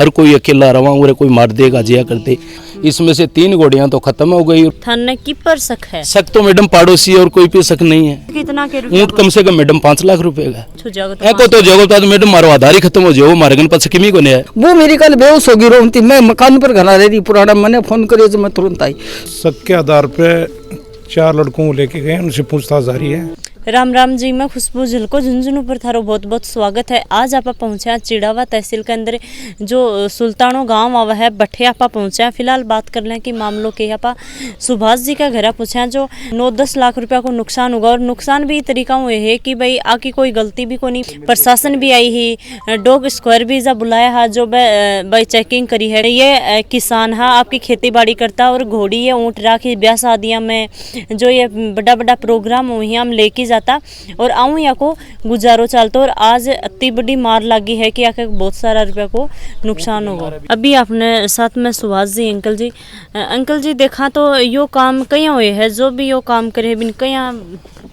हर कोई अकेला रवा और कोई मार देगा जिया करते। इसमें से 3 घोड़ियां तो खत्म हो गई। थाने की पर शक है? शक तो मैडम पड़ोसी और कोई पे शक नहीं है। कितना के रुपए? ऊँट कम से कम मैडम 5 लाख रुपए का। एको तो जगह तो मैडम मारो आधार ही खत्म हो जाओ मारे गन पास किमी को नहीं। वो मेरी कल बेहोश होगी रोती, मैं मकान पर घर आ रही पुराना, मैंने फोन करे तो मैं तुरंत आई। शक के आधार पे 4 लड़कों को लेके गए, उनसे पूछताछ जारी है। राम राम जी, मैं खुशबू झिलको झुंझुनू पर थारो बहुत बहुत स्वागत है। आज आप पहुंचे चिड़ावा तहसील के अंदर जो सुल्तानो गांव आवा है बठे आप पहुंचे। फिलहाल बात कर लें कि मामलों के आप सुभाष जी का घर पूछे जो 9-10 लाख रुपया को नुकसान होगा। और नुकसान भी तरीका हुए है कि भाई आकी कोई गलती भी को नहीं, प्रशासन भी आई ही, डॉग स्क्वायर भी जा बुलाया है जो भाई चेकिंग करी है। ये किसान है, आपकी खेती बाड़ी करता है और घोड़ी है ऊँट राखी ब्याह शादियाँ में जो ये बड़ा बड़ा प्रोग्राम हुई हम लेके जाता और आऊँ या को गुजारो चलता। और आज इतनी बड़ी मार लगी है कि आके बहुत सारा रुपया को नुकसान होगा। अभी आपने साथ में सुभाष जी अंकल जी देखा तो यो काम कहीं हुए है, जो भी यो काम करे बिन कहीं।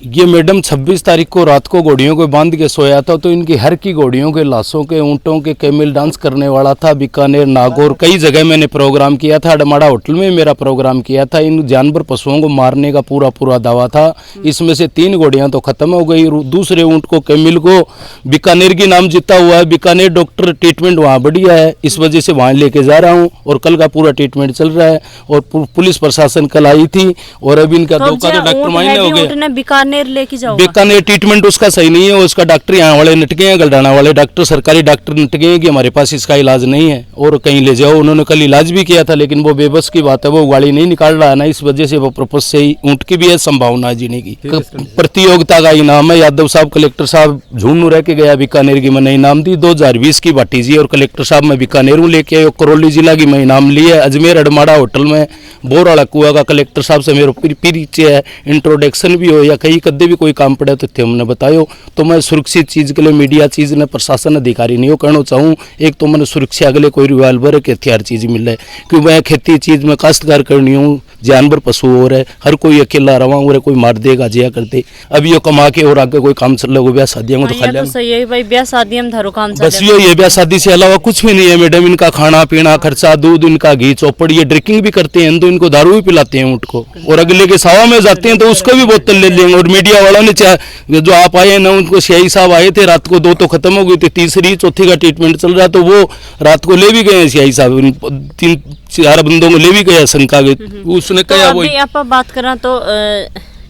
ये मैडम 26 तारीख को रात को घोड़ियों को बांध के सोया था तो इनकी हर की घोड़ियों के लाशों के ऊँटों के कैमिल डांस करने वाला था। बीकानेर, नागौर कई जगह मैंने प्रोग्राम किया था। अडमाड़ा होटल में मेरा प्रोग्राम किया था। इन जानवर पशुओं को मारने का पूरा दावा था। इसमें से 3 घोड़ियां तो खत्म हो गई। दूसरे ऊँट को कैमिल को बीकानेर की नाम जीता हुआ है। बीकानेर डॉक्टर ट्रीटमेंट वहाँ बढ़िया है, इस वजह से वहाँ लेके जा रहा हूँ और कल का पूरा ट्रीटमेंट चल रहा है। और पुलिस प्रशासन कल आई थी और अभी इनका 2 का डॉक्टर मायने हो गए। बीकानेर लेके जाओ, बीकानेर ट्रीटमेंट उसका सही नहीं है। उसका डॉक्टर यहाँ वाले नटके हैं, गलडाना वाले डॉक्टर, सरकारी डॉक्टर नटके हैं कि हमारे पास इसका इलाज नहीं है और कहीं ले जाओ। उन्होंने कल इलाज भी किया था लेकिन वो बेबस की बात है, वो गाड़ी नहीं निकाल रहा है ना, इस वजह से वो प्रपोज से ही ऊँट की भी है संभावना जीने की। प्रतियोगिता का इनाम है यादव साहब, कलेक्टर साहब झुंझुनू रह के गया बीकानेर की मैंने इनाम दी 2020 की बाटी जी। और कलेक्टर साहब मैं बीकानेर लेके आए, करौली जिला की मैं इनाम लिया। अजमेर अडमाड़ा होटल में बोराड़ा कुआ का कलेक्टर साहब से मेरा परिचय है, इंट्रोडक्शन भी हो या कहीं कदे भी कोई काम पड़े तो थे हमने बतायो। तो मैं सुरक्षित चीज के लिए मीडिया चीज ने प्रशासन अधिकारी नहीं हो कहना चाहूँ। एक तो मैंने सुरक्षा के लिए कोई रिवाल्वर के हथियार चीज मिल है क्योंकि मैं खेती चीज में काश्तकार करनी हूँ, जानवर पशु हो रहे, हर कोई अकेला रवा और कोई मार देगा जिया करते। अभी यो कमा के और आगे कोई काम चल रहा है ब्याह शादियों में तो खा सही है भाई, ब्याह शादी में धारो काम बस ये ब्याह शादी से अलावा कुछ भी नहीं है मैडम। इनका खाना पीना खर्चा, दूध, इनका घी चौपड़, ये ड्रिंकिंग भी करते हैं तो इनको दारू भी पिलाते हैं ऊँट को। और अगले के सावा में जाते हैं तो उसको भी बोतल ले लेंगे। और मीडिया वालों ने जो आप आए ना, उनको सियाई साहब आए थे रात को, 2 तो खत्म हो गई थी, तीसरी चौथी का ट्रीटमेंट चल रहा तो वो रात को ले भी गए सियाई साहब, 3-4 बंदों को ले भी गया शंका गई। उसने कहा वो आप बात करा तो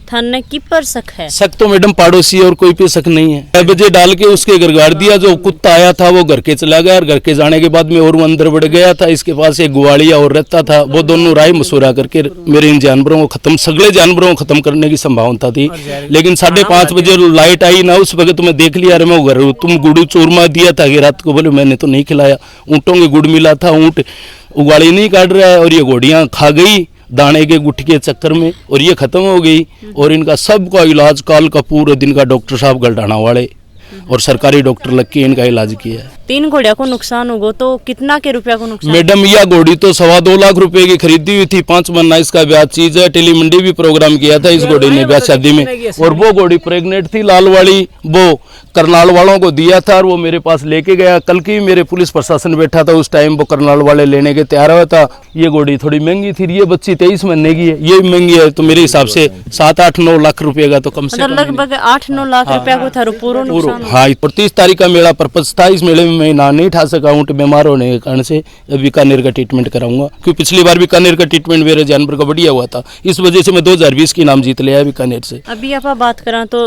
थाने की पर शक है? शक तो मैडम पड़ोसी और कोई पे शक नहीं है। 6 बजे डाल के उसके घर गाड़ दिया, जो कुत्ता आया था वो घर के चला गया और घर के जाने के बाद में और वो अंदर बढ़ गया था। इसके पास एक ग्वालिया और रहता था, वो दोनों राय मशूरा करके मेरे इन जानवरों को खत्म, सगले जानवरों को खत्म करने की संभावना थी। लेकिन 5:30 बजे लाइट आई ना, उस वक्त मैं देख लिया मैं घर, तुम गुड़ चूरमा दिया था कि रात को, बोले मैंने तो नहीं खिलाया। ऊँटों के गुड़ मिला था, ऊँट उगाड़ी नहीं काट रहा है और ये घोड़ियाँ खा गई दाने के गुट के चक्कर में और ये खत्म हो गई। और इनका सबका इलाज काल का पूरे दिन का डॉक्टर साहब गलडाना वाले और सरकारी डॉक्टर लग के इनका इलाज किया है। 3 घोड़िया को नुकसान होगा तो कितना के रुपया को नुकसान? मैडम यह घोड़ी तो 2.25 लाख रुपए की खरीदी हुई थी। 5 महीना इसका ब्याह चीज है। टेली मंडी भी प्रोग्राम किया था इस घोड़ी ने ब्याह शादी में। और वो घोड़ी प्रेग्नेंट थी लाल वाली, वो करनाल वालों को दिया था और वो मेरे पास लेके गया। कल की मेरे पुलिस प्रशासन बैठा था, उस टाइम वो करनाल वाले लेने के तैयार हुआ था। ये घोड़ी थोड़ी महंगी थी, ये बच्ची 23 महीने की है, ये भी महंगी है। तो मेरे हिसाब से 7-8-9 लाख रुपए का तो कम से कम लगभग 8-9 लाख रुपया को था पूरा नुकसान। हाँ, 30 तारीख का मेरा पर्पज था। इस मेले में मैं ना नहीं ठा सका, ऊँट बीमार होने के कारण से। अब बीकानेर का ट्रीटमेंट कराऊंगा क्योंकि पिछली बार बीकानेर का ट्रीटमेंट मेरे जानवर का बढ़िया हुआ था, इस वजह से मैं 2020 की इनाम जीत लिया बीकानेर से। अभी आप बात करा तो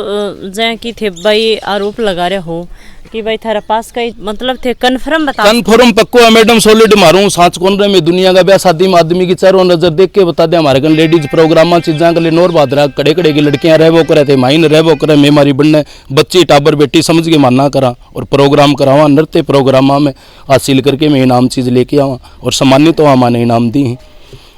जै की थे भाई आरोप लगा रहे हो कि भाई थारा पास का मतलब थे कन्फर्म बता? कन्फर्म पक्को है मैडम, सॉलिड मारूं सांच कौन रहे मैं दुनिया का ब्याह शादी में आदमी की चारों नजर देख के बता दे। हमारे कन लेडीज प्रोग्राम चीजा के लिए नोर बादरा कड़े कड़े की लड़कियां रहबो करे थे, माइन रहबो करे, मैं मारी बनने बच्ची टाबर बेटी समझ के मानना करा और प्रोग्राम करावा नृत्य प्रोग्राम में हासिल करके मैं इनाम चीज लेके आवा और सम्मानित तो माने इनाम दी।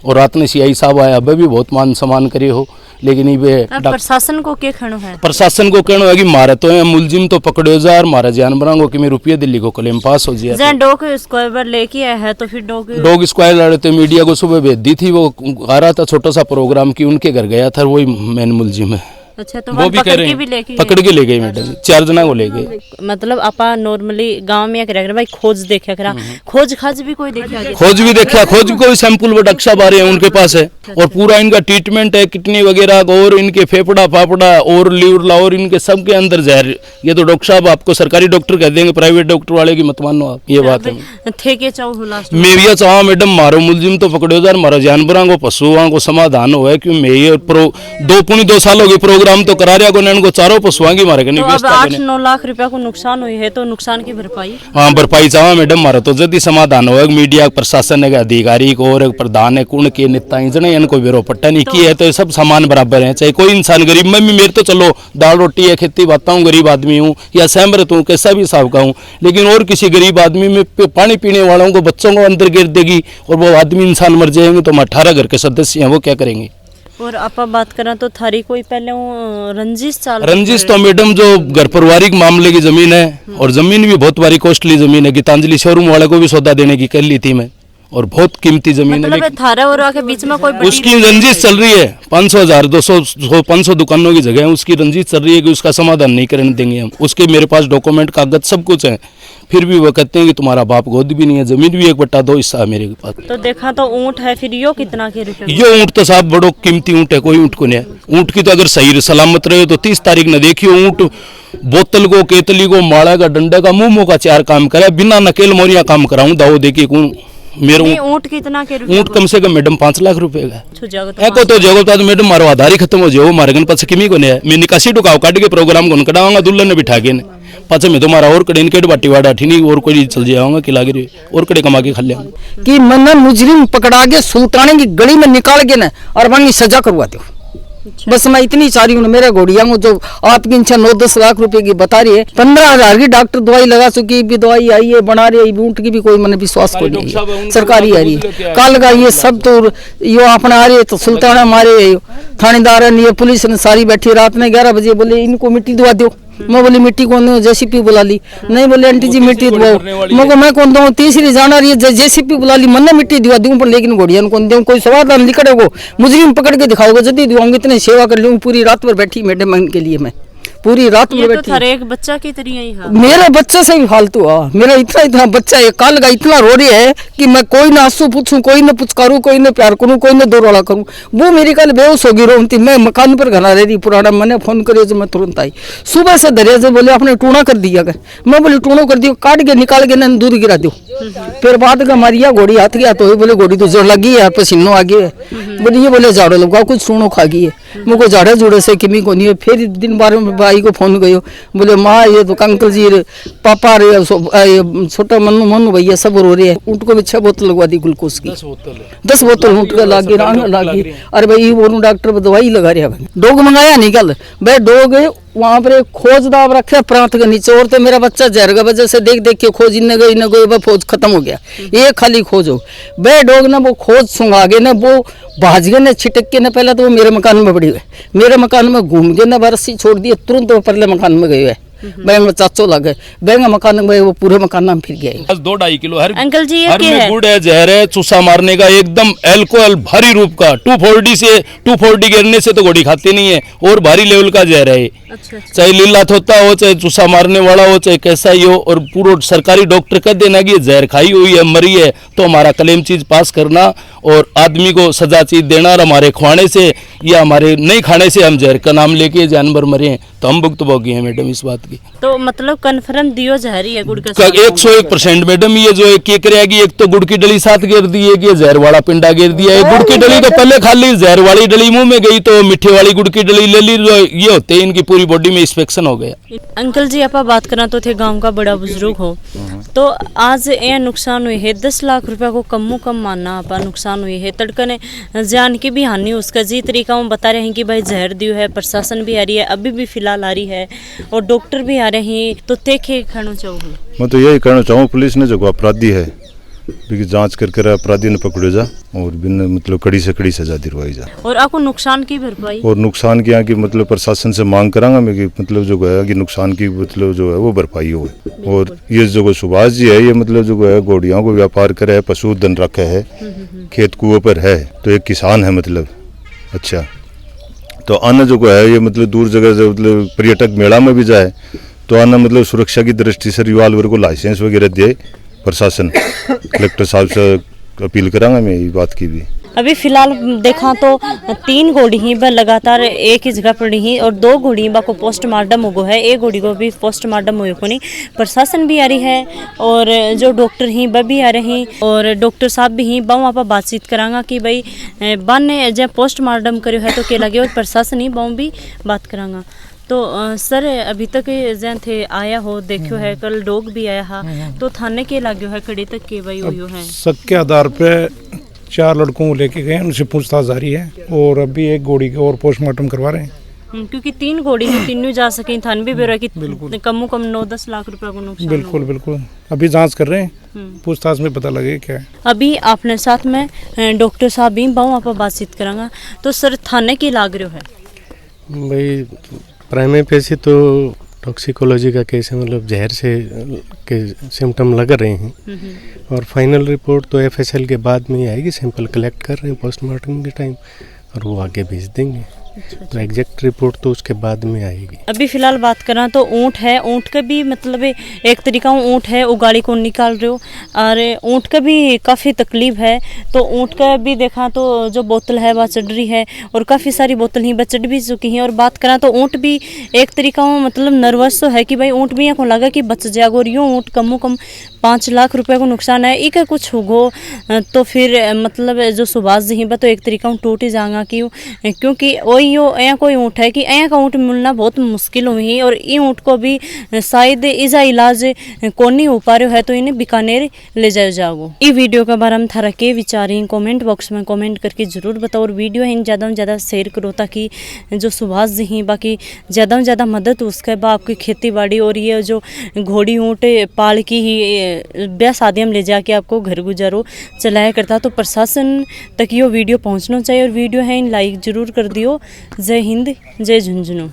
और रात में सीआई साहब आया, अब भी बहुत मान सम्मान करे हो। लेकिन ये प्रशासन को क्या कहना है? प्रशासन को कहना है कि मारे तो मुलजिम तो पकड़ो जा और मारे जानवरों को कि मैं रुपये दिल्ली को क्लेम पास हो जाए। डॉग स्क्वायर लेके आया है तो फिर डॉग स्क्वायर लड़े तो मीडिया को सुबह भेज दी थी, वो आ रहा था छोटा सा प्रोग्राम की, उनके घर गया था, वही मेन मुलजिम है। अच्छा, तो वो वहाँ भी कह पकड़ रहे के भी लेके हैं, पकड़ के ले गए मैडम, 4 जना को ले गए। मतलब आपा नॉर्मली गांव में क्या भाई खोज देखा करा, खोज खाज भी कोई देखा क्या? खोज भी देखा, खोज भी कोई सैंपल वो डॉक्टर साहब आ रहे हैं उनके पास है, और पूरा इनका ट्रीटमेंट है, किडनी वगैरह और इनके फेफड़ा फाफड़ा और लीवर और इनके सब के अंदर जहर। ये तो डॉक्टर साहब आपको सरकारी डॉक्टर कह देंगे, प्राइवेट डॉक्टर वाले की मत मानो आप, ये बात है। थे के चाहो लास्ट मेरी ये चाह मैडम मारो मुलजिम तो पकड़ो यार, मारो जानवरों को पशुओं को समाधान हो है, क्यों मैं ये 2 साल हो गए प्रोग्राम तो करा रहा को इनको चारों पशुओं की मारे तो अब 8-9 लाख रुपया को नुकसान हुई है, तो नुकसान की भरपाई? हाँ भरपाई चाह मैडम, मारो तो जल्दी समाधान हो। मीडिया प्रशासन के अधिकारी को और प्रधान है कुण के नेता जने इनको बेरो पट्टा नहीं किया है, तो सब समान बराबर है, चाहे कोई इंसान गरीब में भी, मेरे तो चलो दाल रोटी है खेती बाता हूँ, गरीब आदमी हूँ या सहमत हूँ, कैसा भी हिसाब का हूँ, लेकिन और किसी गरीब आदमी में पानी पीने वालों को बच्चों को अंदर गिर देगी और वो आदमी इंसान मर जाएंगे, तो हम 18 घर के सदस्य हैं, वो क्या करेंगे? और आप बात करें तो थारी कोई पहले वो रंजिश तो मैडम जो घर पारिवारिक मामले की जमीन है, और जमीन भी बहुत भारी कॉस्टली जमीन है, गीतांजलि शोरूम वाले को भी सौदा देने की कर ली थी मैं, और बहुत कीमती जमीन है, मतलब थारा और के बीच में कोई उसकी रंजिश चल रही है। 500,000 500 दुकानों की जगह है, उसकी रंजिश चल रही है कि उसका समाधान नहीं करने देंगे हम। उसके मेरे पास डॉक्यूमेंट कागज सब कुछ है, फिर भी वो कहते हैं कि तुम्हारा बाप गोद भी नहीं है, जमीन भी 1/2 हिस्सा है मेरे पास। तो देखा तो ऊँट है, फिर यो कितना के रुपए? ये ऊँट तो साहब बड़ो कीमती ऊँट है, कोई ऊँट को नहीं है। ऊँट की तो अगर सही सलामत रहे तो 30 तारीख न देखियो ऊँट बोतल को केतली को माड़ा का डंडे का मुंह का 4 काम करे, बिना नकेल मोरिया काम कराऊं, दाओ देखिए मेरे ऊँट कितना के रुपए? ऊँट कम से कम मैडम 5 लाख रुपए का तो तो जगह तो मैडम मारो आधार ही खत्म हो जाओ, मारे गन पास किमी को नहीं है। मैं निकासी टुकाव काट के प्रोग्राम को कटाऊंगा, दुल्हन ने बिठा के पाचे में तुम्हारा और कड़े इनके बाटी वाड़ा ठीनी और कोई चल जाऊंगा कि लागे और कड़े कमा के खा लेंगे कि मैंने मुजरिम पकड़ा के सुल्ताने की गली में निकाल के ना और वहीं सजा करवा दो। बस मैं इतनी चाह रही हूँ, मेरे घोड़िया को जो आपकी इंसान 9-10 लाख रुपए की बता रही है, 15,000 की डॉक्टर दवाई लगा चुकी भी, दवाई आई है बना रही है, ऊँट की भी कोई मैंने विश्वास को नहीं है, सरकारी आ रही है कल का ये सब, तो यो अपना आ रही है तो सुल्ताना मारे थानेदार ने, पुलिस ने सारी बैठी, रात में 11 बजे बोले इनको मिट्टी दवा दो। मैं बोली मिट्टी कौन दो? जेसीपी बुला ली। नहीं बोले आंटी जी मिट्टी दवाओ, मैं कौन दूँ? तीसरी जाना रही है, जेसीपी बुला ली, मैंने मिट्टी दिवा दूँ पर लेकिन घोड़िया कौन दूँ? कोई समाधान निकलेगो, मुजरिम पकड़ के दिखाओगे जल्दी दिवाऊंगी, इतने सेवा कर लूँ। पूरी रात भर बैठी मैडम इनके लिए, मैं पूरी रात में बैठी। तो एक बच्चा की तरह ही है, मेरे बच्चे से भी फालतू मेरा इतना बच्चा है, काल का इतना रो रही है कि मैं कोई ना आंसू पूछूं, कोई ना पुचकारूं, कोई ना प्यार करूं, कोई ना दौड़ वाला करूं। वो मेरी कल बेहोश होगी रोती, मैं मकान पर घना रह रही पुराना, मैंने फोन करियो तो मैं तुरंत आई। सुबह से दरिया से बोले आपने टूणा कर दिया गया, मैं बोली टूणो कर दियो, काट के निकाल के ना दूध गिरा दो। फिर बाद का मारिया घोड़ी हाथ गया तो बोले घोड़ी तो जोर लगी है, पसीनो आ गया है, बोले ये बोले झाड़ो लगाओ, कुछ टूणो खा गई है, मुझको झाड़े जुड़े से किमी को नहीं है। फिर दिन बार में भाई को फोन गयो, बोले माँ ये तो अंकल जी पापा रे छोटा मनु भैया सब रो रहे हैं। ऊँट को भी 6 बोतल लगवा दी ग्लूकोज की, 10 बोतल ऊँट का लागी। अरे भाई वो डॉक्टर दवाई लगा रहा है, डोग मंगाया नहीं कल भाई, डोग वहाँ पर खोज दाब रखे प्रांत के नीचे, और तो मेरा बच्चा जहर का वजह से देख देख के खोज इन्हें गई वो खोज खत्म हो गया, एक खाली खोज हो बे डोग ना वो खोज सुंगा गए ना, वो भाज गए ना छिटक के ना, पहले तो वो मेरे मकान में पड़ी हुए, मेरे मकान में घूम गए ना, बरसी छोड़ दिए, तुरंत वो परले मकान में गए हुए बैंक में चाचो लग गए, बैंक मकान में वो पूरे मकान में फिर गए। बस 2-2.5 किलो हर अंकल जी हर में गुड़ है, जहर है, चूसा मारने का एकदम अल्कोहल भारी रूप का, 240 गिरने से तो घोड़ी खाती नहीं है, और भारी लेवल का जहर है। अच्छा। चाहे लीला थोता हो, चाहे चूसा मारने वाला हो, चाहे कैसा ही हो, और पूरा सरकारी डॉक्टर कह देना कि जहर खाई हुई है, मरी है, तो हमारा क्लेम चीज पास करना और आदमी को सजा चीज देना, और हमारे खाने से या हमारे नहीं खाने से हम जहर का नाम लेके जानवर मरे तो हम भुक्तभोगी हैं मैडम इस बात की। तो मतलब कन्फर्म दियो जहरी है गुड़ का? 101% मैडम। ये जो एक करेगी, एक तो गुड़ की डली साथ गिर दी है कि जहर वाला पिंडा गिर दिया है। गुड़ की डली तो पहले खाली, जहर वाली डली मुंह में गई तो मीठे वाली गुड़ की डली ले ली, ये होते इनकी पूरी बॉडी में इंस्पेक्शन हो गया। अंकल जी आप बात करना तो थे गांव का बड़ा बुजुर्ग हो, तो आज ये नुकसान हुई है 10 लाख रुपया को कम मानना आप नुकसान हुई है, तड़कने जान की भी हानि, उसका जी तरीका हम बता रहे हैं कि भाई जहर दियो है, प्रशासन भी आ रही है, अभी भी फिलहाल आ रही है, और डॉक्टर भी आ रहे हैं, तो देखे कहना चाहूँगी मैं तो यही कहना चाहूँ पुलिस ने जो अपराधी है जांच करके अपराधी ने पकड़ो जा और बिन मतलब कड़ी से कड़ी सजा दिलवाई जा, और आपको नुकसान की भरपाई और नुकसान की यहाँ की मतलब प्रशासन से मांग करांगा मैं कि मतलब जो है कि नुकसान की मतलब जो है वो भरपाई हो। और ये जो सुभाष जी है ये मतलब जो है घोड़ियों को व्यापार करे है, पशुधन रखे है, खेत कुओं पर है, तो एक किसान है मतलब। अच्छा तो आना जो है ये मतलब दूर जगह से मतलब पर्यटक मेला में भी जाए तो आना मतलब सुरक्षा की दृष्टि से रिवॉल्वर को लाइसेंस वगैरह दे प्रशासन। कलेक्टर साहब से अपील करांगा मैं ये बात की भी। अभी फिलहाल देखा तो 3 घोड़ी ही ब लगातार एक ही जगह पड़ी ही और 2 घोड़ी बा को पोस्टमार्टम हो है, एक घोड़ी को भी पोस्टमार्टम हुए को नहीं। प्रशासन भी आ रही है और जो डॉक्टर ही वह भी आ रहे हैं और डॉक्टर साहब भी ही बा वहाँ पर बातचीत करांगा कि भाई बन ने जब पोस्टमार्टम करो है तो क्या लगे और प्रशासन ही बाऊ भी बात करांगा। तो सर अभी तक जैन थे आया हो देखो है, कल डॉग भी आया हा तो थाने के लागो है कड़ी तक के भाई हुई है। शक के आधार पे 4 लड़कों को लेके गए, उनसे पूछताछ जारी है और अभी एक घोड़ी के और पोस्टमार्टम करवा रहे हैं। क्योंकि 3 घोड़ी ही तीनों जा सके थान भी बेरा की कम कम 9-10 लाख रुपए को नुकसान। बिल्कुल बिल्कुल अभी जांच कर रहे हैं, पूछताछ में पता लगे क्या है। अभी आपने साथ में डॉक्टर साहब भी बाऊ आप बातचीत करांगा। तो सर थाने की लाग रहे है भाई प्राइमरी पेशी तो टॉक्सिकोलॉजी का केस है, मतलब जहर से के सिम्टम लग रहे हैं और फाइनल रिपोर्ट तो एफएसएल के बाद में ही आएगी। सैंपल कलेक्ट कर रहे हैं पोस्टमार्टम के टाइम और वो आगे भेज देंगे। तो एग्जैक्ट रिपोर्ट तो उसके बाद में आएगी। अभी फिलहाल बात करा तो ऊँट है, ऊँट का भी मतलब एक तरीका ऊँट है वो गाड़ी को निकाल रहे हो और ऊँट का भी काफ़ी तकलीफ है। तो ऊँट का भी देखा तो जो बोतल है वह चढ़ रही है और काफ़ी सारी बोतल ही चढ़ भी चुकी हैं। और बात करा तो ऊँट भी एक तरीका मतलब नर्वस तो है कि भाई ऊँट भी यहाँ को लगा कि बच जाएगा और यूँ ऊँट कम 5 लाख रुपए को नुकसान है। एक कुछ होगो तो फिर मतलब जो सुभाष जी तो एक तरीका टूट ही जाएगा क्योंकि वही यो यहाँ कोई ऊँट है कि यहाँ का ऊँट मिलना बहुत मुश्किल हुई और ये ऊँट को भी शायद इसका इलाज कौन नहीं हो पा रहा है तो इन्हें बीकानेर ले जाओ जाओ। ये वीडियो के बारे में थारा के विचार कमेंट बॉक्स में कमेंट करके जरूर बताओ और वीडियो है ज़्यादा से ज़्यादा शेयर करो ताकि जो सुभाष जी हैं बाकी ज़्यादा से ज़्यादा मदद उसके बाद आपकी खेती बाड़ी और ये जो घोड़ी ऊँट पाल की ही ब्याह शादी में ले जाके आपको घर गुजारो चलाया करता। तो प्रशासन तक ये वीडियो पहुंचना चाहिए और वीडियो है लाइक जरूर कर दियो। जय हिंद, जय झुंझुनू।